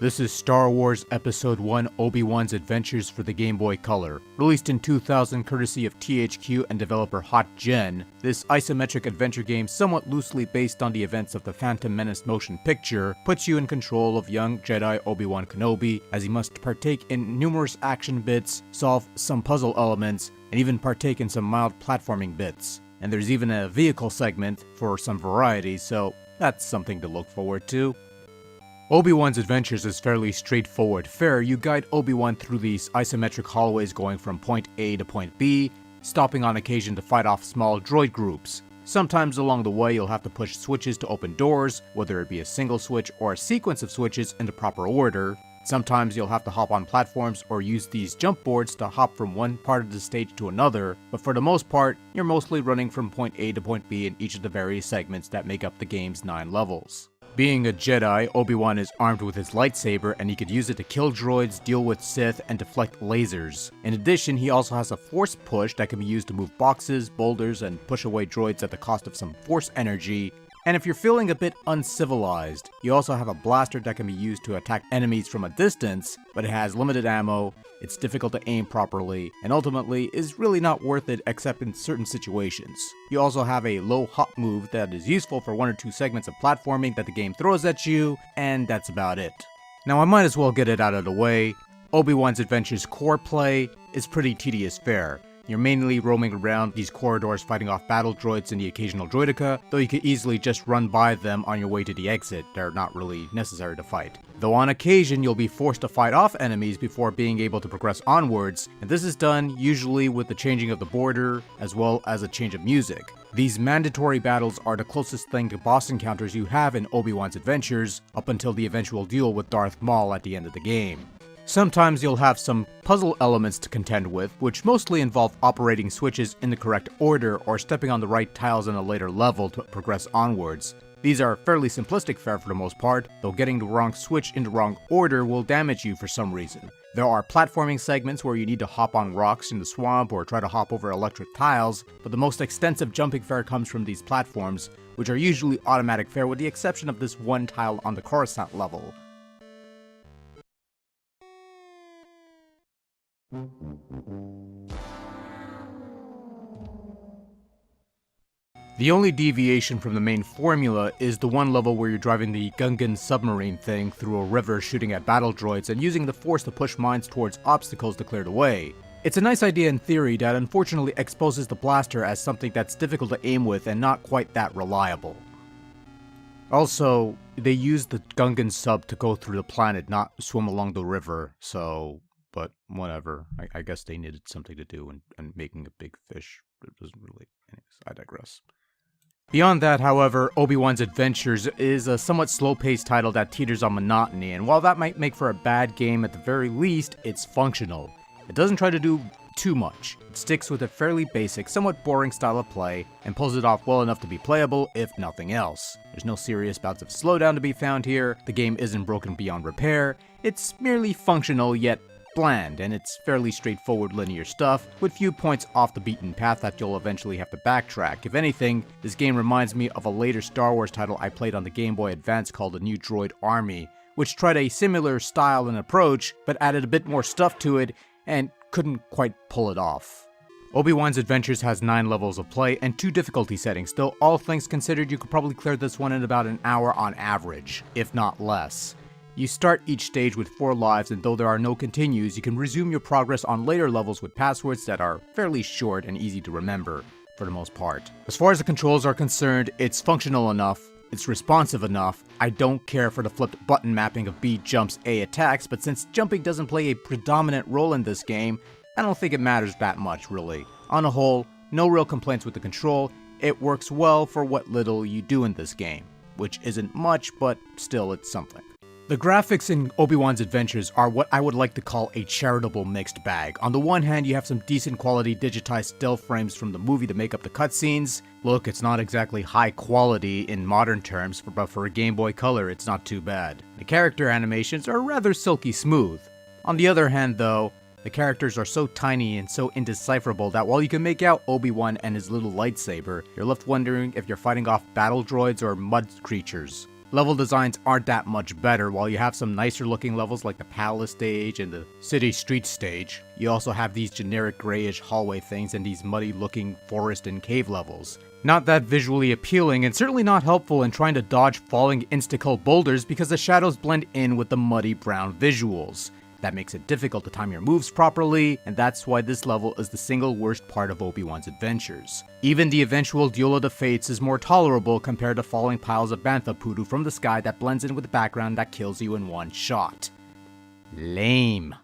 This is Star Wars Episode 1 Obi-Wan's Adventures for the Game Boy Color. Released in 2000 courtesy of THQ and developer Hot Gen, this isometric adventure game, somewhat loosely based on the events of the Phantom Menace motion picture, puts you in control of young Jedi Obi-Wan Kenobi as he must partake in numerous action bits, solve some puzzle elements, and even partake in some mild platforming bits. And there's even a vehicle segment for some variety, so that's something to look forward to. Obi-Wan's adventures is fairly straightforward fare. You guide Obi-Wan through these isometric hallways going from point A to point B, stopping on occasion to fight off small droid groups. Sometimes along the way you'll have to push switches to open doors, whether it be a single switch or a sequence of switches in the proper order. Sometimes you'll have to hop on platforms or use these jump boards to hop from one part of the stage to another, but for the most part, you're mostly running from point A to point B in each of the various segments that make up the game's 9 levels. Being a Jedi, Obi-Wan is armed with his lightsaber and he could use it to kill droids, deal with Sith, and deflect lasers. In addition, he also has a force push that can be used to move boxes, boulders, and push away droids at the cost of some force energy. And if you're feeling a bit uncivilized, you also have a blaster that can be used to attack enemies from a distance, but it has limited ammo, it's difficult to aim properly, and ultimately is really not worth it except in certain situations. You also have a low hop move that is useful for 1 or 2 segments of platforming that the game throws at you, and that's about it. Now I might as well get it out of the way. Obi-Wan's Adventures core play is pretty tedious fare. You're mainly roaming around these corridors fighting off battle droids and the occasional droideka, though you could easily just run by them on your way to the exit. They're not really necessary to fight. Though on occasion you'll be forced to fight off enemies before being able to progress onwards, and this is done usually with the changing of the border as well as a change of music. These mandatory battles are the closest thing to boss encounters you have in Obi-Wan's Adventures, up until the eventual duel with Darth Maul at the end of the game. Sometimes you'll have some puzzle elements to contend with, which mostly involve operating switches in the correct order or stepping on the right tiles in a later level to progress onwards. These are fairly simplistic fare for the most part, though getting the wrong switch in the wrong order will damage you for some reason. There are platforming segments where you need to hop on rocks in the swamp or try to hop over electric tiles, but the most extensive jumping fare comes from these platforms, which are usually automatic fare with the exception of this one tile on the Coruscant level. The only deviation from the main formula is the one level where you're driving the Gungan submarine thing through a river shooting at battle droids and using the force to push mines towards obstacles to clear the way. It's a nice idea in theory that unfortunately exposes the blaster as something that's difficult to aim with and not quite that reliable. Also, they used the Gungan sub to go through the planet, not swim along the river, so... but whatever. I guess they needed something to do, and making a big fish, it doesn't really... anyways, I digress. Beyond that, however, Obi-Wan's Adventures is a somewhat slow-paced title that teeters on monotony, and while that might make for a bad game, at the very least, it's functional. It doesn't try to do too much. It sticks with a fairly basic, somewhat boring style of play, and pulls it off well enough to be playable, if nothing else. There's no serious bouts of slowdown to be found here, the game isn't broken beyond repair, it's merely functional yet bland, and it's fairly straightforward linear stuff, with few points off the beaten path that you'll eventually have to backtrack. If anything, this game reminds me of a later Star Wars title I played on the Game Boy Advance called The New Droid Army, which tried a similar style and approach, but added a bit more stuff to it, and couldn't quite pull it off. Obi-Wan's Adventures has 9 levels of play and 2 difficulty settings, though all things considered you could probably clear this one in about an hour on average, if not less. You start each stage with 4 lives, and though there are no continues, you can resume your progress on later levels with passwords that are fairly short and easy to remember, for the most part. As far as the controls are concerned, it's functional enough, it's responsive enough. I don't care for the flipped button mapping of B jumps, A attacks, but since jumping doesn't play a predominant role in this game, I don't think it matters that much, really. On a whole, no real complaints with the control, it works well for what little you do in this game, which isn't much, but still it's something. The graphics in Obi-Wan's Adventures are what I would like to call a charitable mixed bag. On the one hand, you have some decent quality digitized still frames from the movie to make up the cutscenes. Look, it's not exactly high quality in modern terms, but for a Game Boy Color, it's not too bad. The character animations are rather silky smooth. On the other hand, though, the characters are so tiny and so indecipherable that while you can make out Obi-Wan and his little lightsaber, you're left wondering if you're fighting off battle droids or mud creatures. Level designs aren't that much better. While you have some nicer looking levels like the palace stage and the city street stage, you also have these generic grayish hallway things and these muddy looking forest and cave levels. Not that visually appealing, and certainly not helpful in trying to dodge falling insta-kill boulders because the shadows blend in with the muddy brown visuals. That makes it difficult to time your moves properly, and that's why this level is the single worst part of Obi-Wan's adventures. Even the eventual Duel of the Fates is more tolerable compared to falling piles of bantha poodoo from the sky that blends in with the background that kills you in one shot. Lame.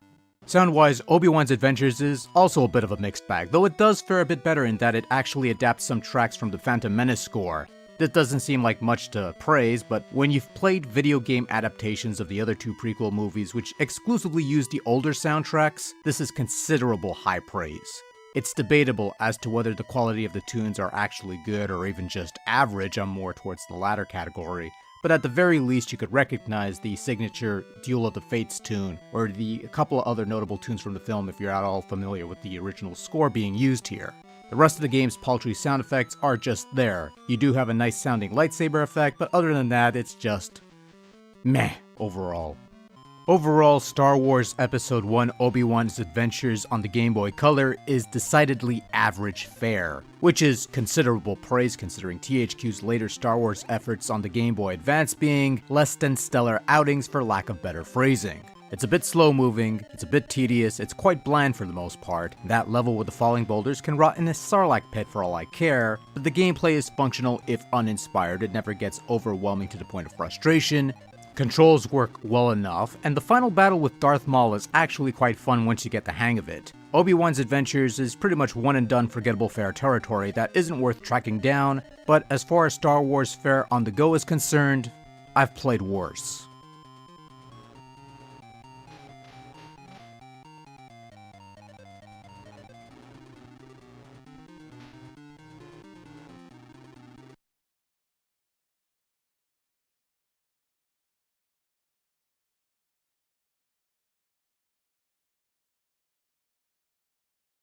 Sound-wise, Obi-Wan's Adventures is also a bit of a mixed bag, though it does fare a bit better in that it actually adapts some tracks from the Phantom Menace score. This doesn't seem like much to praise, but when you've played video game adaptations of the other two prequel movies which exclusively use the older soundtracks, this is considerable high praise. It's debatable as to whether the quality of the tunes are actually good or even just average. I'm more towards the latter category. But at the very least you could recognize the signature Duel of the Fates tune, or a couple of other notable tunes from the film if you're at all familiar with the original score being used here. The rest of the game's paltry sound effects are just there. You do have a nice sounding lightsaber effect, but other than that it's just meh overall. Overall, Star Wars Episode 1 Obi-Wan's Adventures on the Game Boy Color is decidedly average fare, which is considerable praise considering THQ's later Star Wars efforts on the Game Boy Advance being less than stellar outings for lack of better phrasing. It's a bit slow moving, it's a bit tedious, it's quite bland for the most part. That level with the falling boulders can rot in a Sarlacc pit for all I care, but the gameplay is functional if uninspired. It never gets overwhelming to the point of frustration. Controls work well enough, and the final battle with Darth Maul is actually quite fun once you get the hang of it. Obi-Wan's Adventures is pretty much one and done forgettable fare territory that isn't worth tracking down, but as far as Star Wars fare on the go is concerned, I've played worse.